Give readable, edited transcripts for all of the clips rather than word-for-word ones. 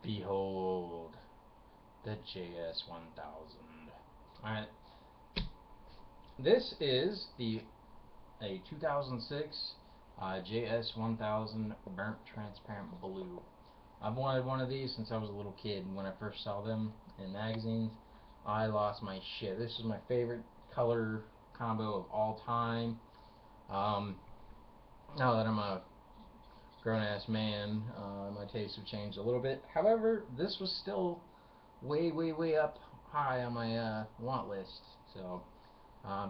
Behold, the JS1000. Alright, this is a 2006 JS1000 Burnt Transparent Blue. I've wanted one of these since I was a little kid. When I first saw them in magazines, I lost my shit. This is my favorite color combo of all time. Now that I'm a grown-ass man, my tastes have changed a little bit. However, this was still way, way, way up high on my want list. So, I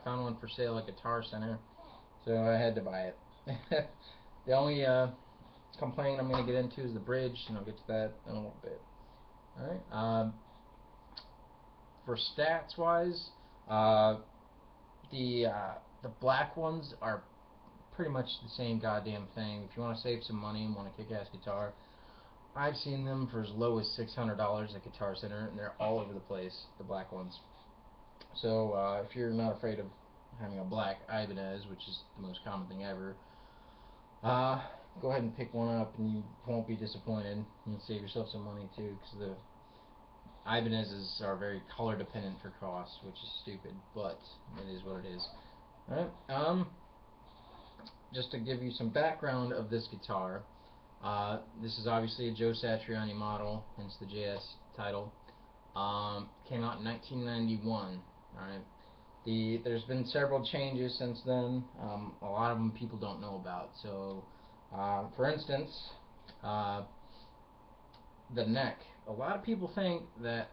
found one for sale at Guitar Center, so I had to buy it. The only complaint I'm going to get into is the bridge, and I'll get to that in a little bit. Alright, for stats-wise, the black ones are pretty much the same goddamn thing. If you want to save some money and want a kick-ass guitar, I've seen them for as low as $600 at Guitar Center, and they're all over the place, the black ones. So if you're not afraid of having a black Ibanez, which is the most common thing ever, go ahead and pick one up, and you won't be disappointed. You'll save yourself some money too, because the Ibanezes are very color dependent for cost, which is stupid, but it is what it is. Alright, just to give you some background of this guitar, this is obviously a Joe Satriani model, hence the JS title. Came out in 1991. Alright, there's been several changes since then. A lot of them people don't know about. So, for instance, the neck. A lot of people think that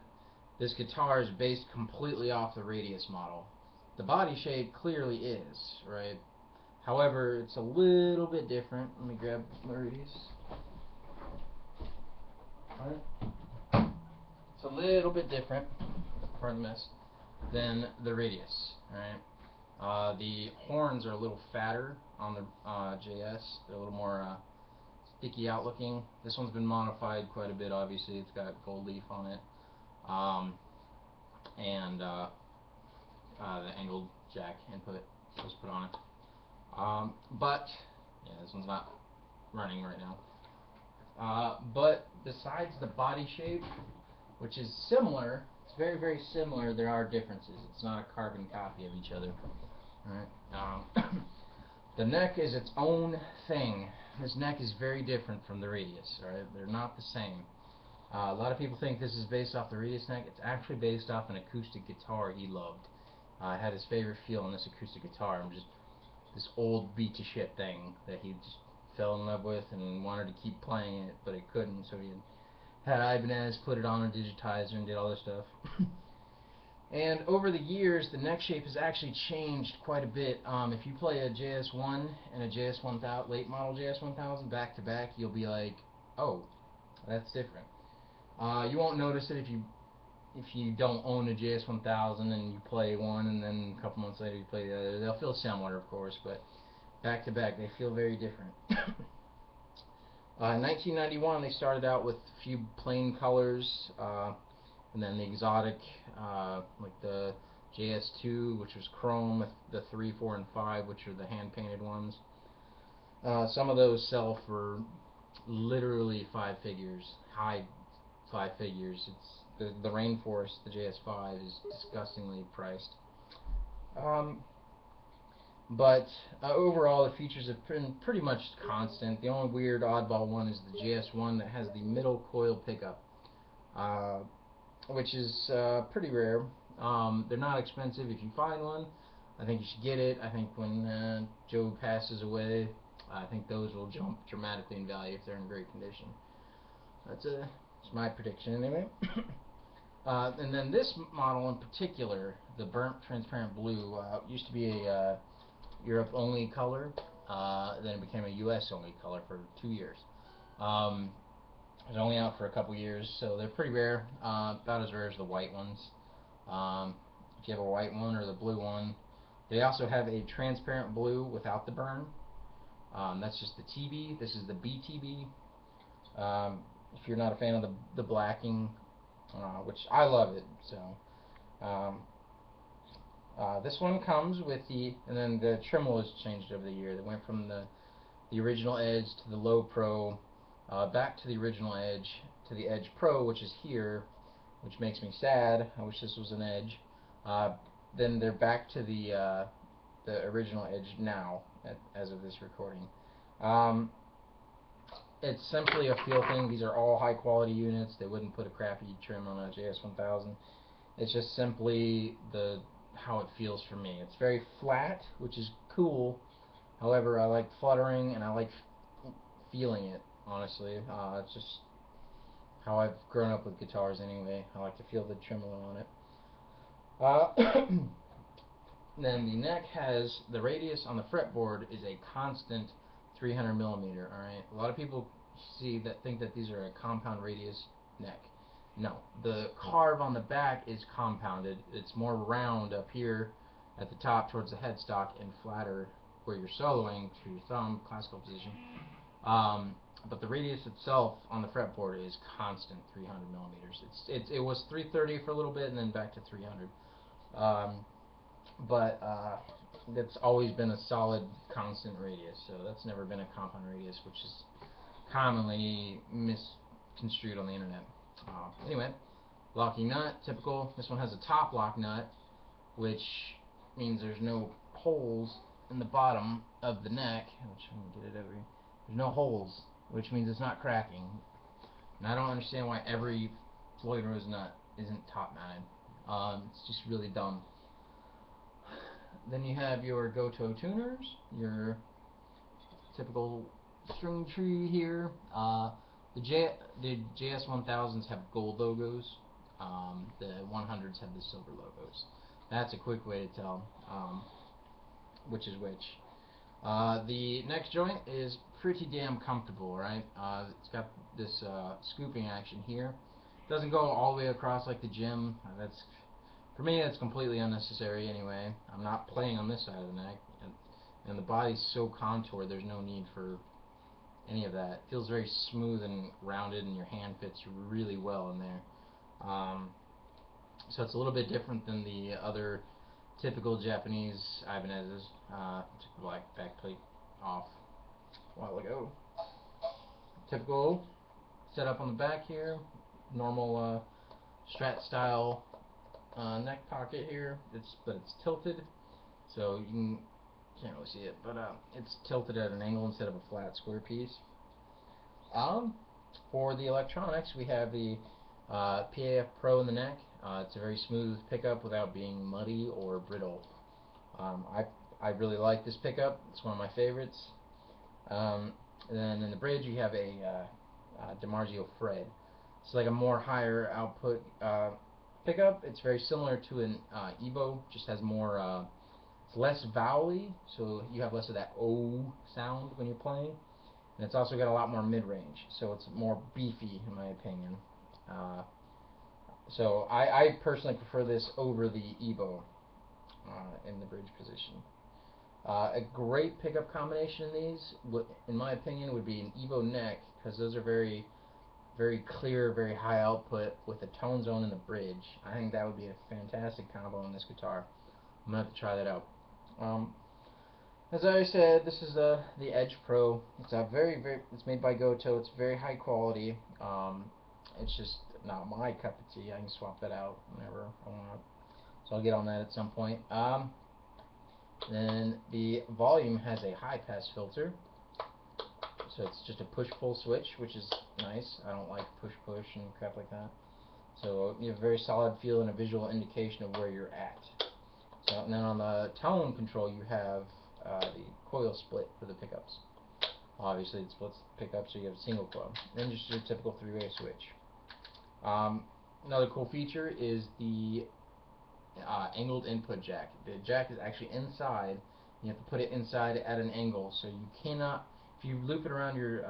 this guitar is based completely off the Radius model. The body shape clearly is, right? However, it's a little bit different. Let me grab my Radius. Alright. It's a little bit different, pardon the mess, than the Radius. Alright. The horns are a little fatter on the JS. They're a little more sticky out looking. This one's been modified quite a bit, obviously. It's got gold leaf on it. And the angled jack input was put on it. But yeah, this one's not running right now. But besides the body shape, which is similar, it's very, very similar, there are differences. It's not a carbon copy of each other. Alright. The neck is its own thing. This neck is very different from the Radius. Alright, they're not the same. A lot of people think this is based off the Radius neck. It's actually based off an acoustic guitar he loved. Had his favorite feel on this acoustic guitar. Just this old beat to shit thing that he just fell in love with and wanted to keep playing it, but he couldn't, so he had Ibanez put it on a digitizer and did all this stuff. And over the years, the neck shape has actually changed quite a bit. If you play a JS1 and a JS1000, late model JS1000 back to back, you'll be like, oh, that's different. You won't notice it if you don't own a JS1000 and you play one, and then a couple months later you play the other. They'll feel similar, of course, but back to back they feel very different. In 1991 they started out with a few plain colors, and then the exotic, like the JS2, which was chrome, with the 3, 4, and 5, which are the hand-painted ones. Some of those sell for literally 5 figures, high 5 figures. It's the Rainforest, the JS5, is disgustingly priced. But overall, the features have been pretty much constant. The only weird oddball one is the JS1 that has the middle coil pickup, which is pretty rare. They're not expensive if you find one. I think you should get it. I think when Joe passes away, I think those will jump dramatically in value if they're in great condition. That's my prediction anyway. And then this model in particular, the Burnt Transparent Blue, used to be a Europe only color, then it became a US only color for 2 years. It was only out for a couple years, so they're pretty rare, about as rare as the white ones. If you have a white one or the blue one. They also have a transparent blue without the burn. That's just the TB. This is the BTB. If you're not a fan of the blacking, which I love it, so this one comes with and then the trim was changed over the year. They went from the original Edge to the Low Pro, back to the original Edge, to the Edge Pro, which is here, which makes me sad. I wish this was an Edge. Uh, then they're back to the original Edge now, as of this recording. Um, it's simply a feel thing. These are all high quality units. They wouldn't put a crappy trim on a JS1000. It's just simply how it feels for me. It's very flat, which is cool. However, I like fluttering and I like feeling it, honestly. It's just how I've grown up with guitars anyway. I like to feel the tremolo on it. Then the neck has the radius on the fretboard is a constant 300 millimeter. All right, a lot of people think that these are a compound radius neck. No, the carve on the back is compounded. It's more round up here at the top towards the headstock and flatter where you're soloing through your thumb, classical position. But the radius itself on the fretboard is constant 300 millimeters. It was 330 for a little bit and then back to 300. But that's always been a solid constant radius, so that's never been a compound radius, which is commonly misconstrued on the internet. Anyway, locking nut, typical. This one has a top lock nut, which means there's no holes in the bottom of the neck, which I'm going to get it over here. There's no holes, which means it's not cracking. And I don't understand why every Floyd Rose nut isn't top mounted. It's just really dumb. Then you have your Goto tuners, your typical string tree here. The JS1000s have gold logos. The 100s have the silver logos. That's a quick way to tell which is which. The neck joint is pretty damn comfortable, right? It's got this scooping action here. Doesn't go all the way across like the Jim. For me, that's completely unnecessary anyway. I'm not playing on this side of the neck, and the body's so contoured, there's no need for any of that. It feels very smooth and rounded, and your hand fits really well in there. So it's a little bit different than the other typical Japanese Ibanez's. Took the black backplate off a while ago. Typical setup on the back here. Normal Strat style neck pocket here. But it's tilted, so can't really see it, but it's tilted at an angle instead of a flat square piece. For the electronics, we have the PAF Pro in the neck. It's a very smooth pickup without being muddy or brittle. I really like this pickup. It's one of my favorites. And then in the bridge, you have a DiMarzio Fred. It's like a more higher output pickup. It's very similar to an Evo, just has more, it's less vowely, so you have less of that O sound when you're playing. And it's also got a lot more mid-range, so it's more beefy in my opinion. So I personally prefer this over the Evo in the bridge position. A great pickup combination in these, in my opinion, would be an Evo neck, because those are very clear, very high output with a tone zone in the bridge. I think that would be a fantastic combo on this guitar. I'm going to have to try that out. As I said, this is the Edge Pro. It's it's made by Goto. It's very high quality. It's just not my cup of tea. I can swap that out whenever I want. So I'll get on that at some point. Then the volume has a high pass filter. So it's just a push-pull switch, which is nice. I don't like push-push and crap like that. So you have a very solid feel and a visual indication of where you're at. So, and then on the tone control, you have the coil split for the pickups. Obviously, it splits the pickup, so you have a single coil. Then just your typical three-way switch. Another cool feature is the angled input jack. The jack is actually inside. You have to put it inside at an angle, so you cannot. If you loop it around your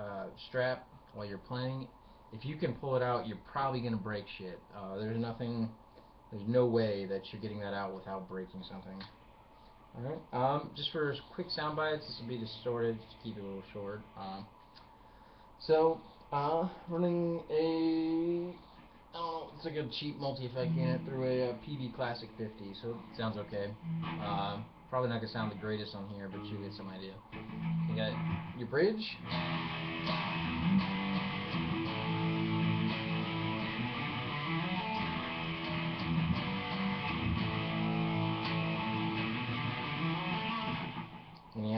strap while you're playing, if you can pull it out, you're probably gonna break shit. There's no way that you're getting that out without breaking something. Alright, just for quick sound bites, this will be distorted, just to keep it a little short. Running a, I don't know, it's like a cheap multi-effect unit through a PV Classic 50, so it sounds okay. Probably not going to sound the greatest on here, but you get some idea. You got your bridge.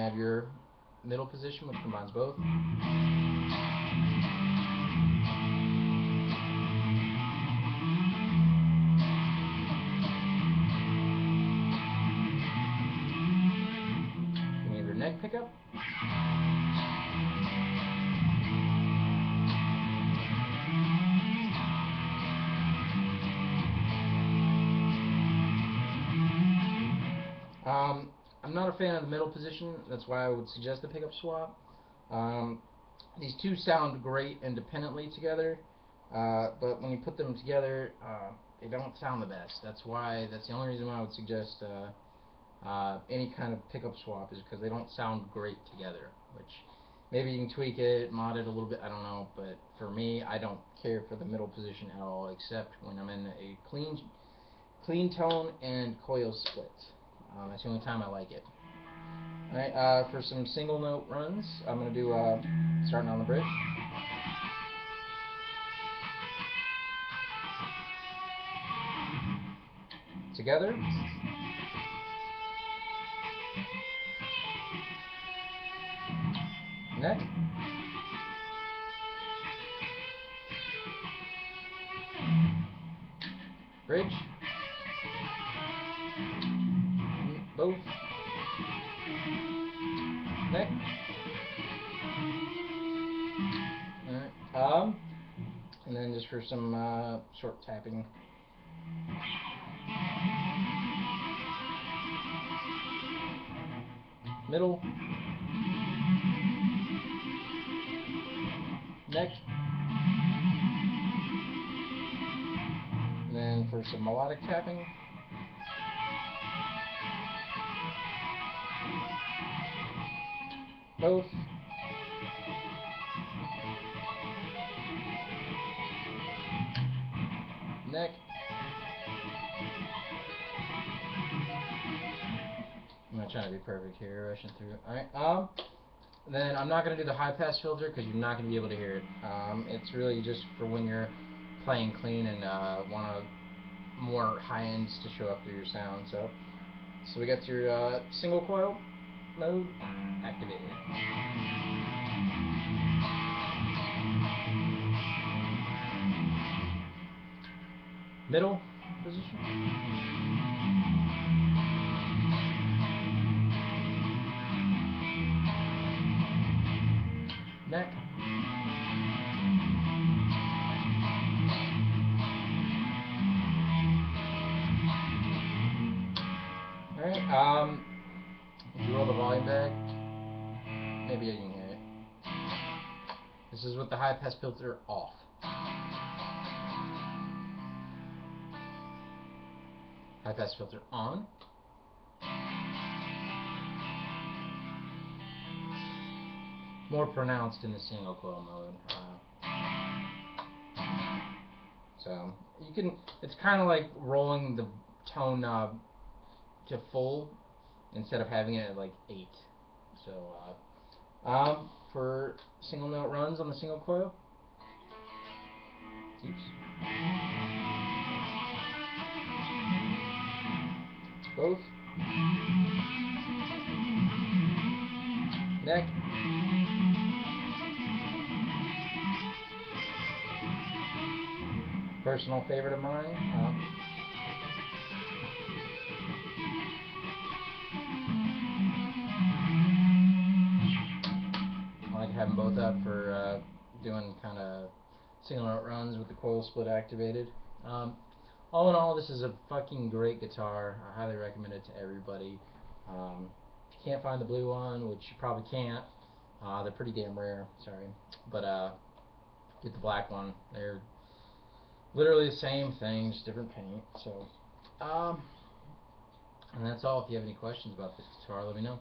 have your middle position, which combines both. Then you have your neck pickup. I'm not a fan of the middle position. That's why I would suggest the pickup swap. These two sound great independently together, but when you put them together, they don't sound the best. That's the only reason why I would suggest any kind of pickup swap, is because they don't sound great together. Which maybe you can tweak it, mod it a little bit, I don't know. But for me, I don't care for the middle position at all, except when I'm in a clean tone and coil split. That's the only time I like it. Alright, for some single note runs, I'm going to do, starting on the bridge. Together. Neck. Bridge. Both. Neck. Alright, and then just for some short tapping. Middle. Neck. And then for some melodic tapping. Both. Neck. I'm not trying to be perfect here, rushing through. Alright, then I'm not going to do the high pass filter because you're not going to be able to hear it. It's really just for when you're playing clean and want more high ends to show up through your sound. So we got your single coil mode activated. Middle position. Neck. Alright, if you roll the volume back, maybe you can hear it. This is with the high pass filter off. High pass filter on. More pronounced in the single coil mode. So you can, it's kind of like rolling the tone knob to full instead of having it at like 8. So for single note runs on the single coil. Oops. Both. Neck. Personal favorite of mine. I like having both up for doing kind of single note runs with the coil split activated. All in all, this is a fucking great guitar. I highly recommend it to everybody. If you can't find the blue one, which you probably can't, they're pretty damn rare, sorry, but get the black one. They're literally the same thing, just different paint. So and that's all. If you have any questions about this guitar, let me know.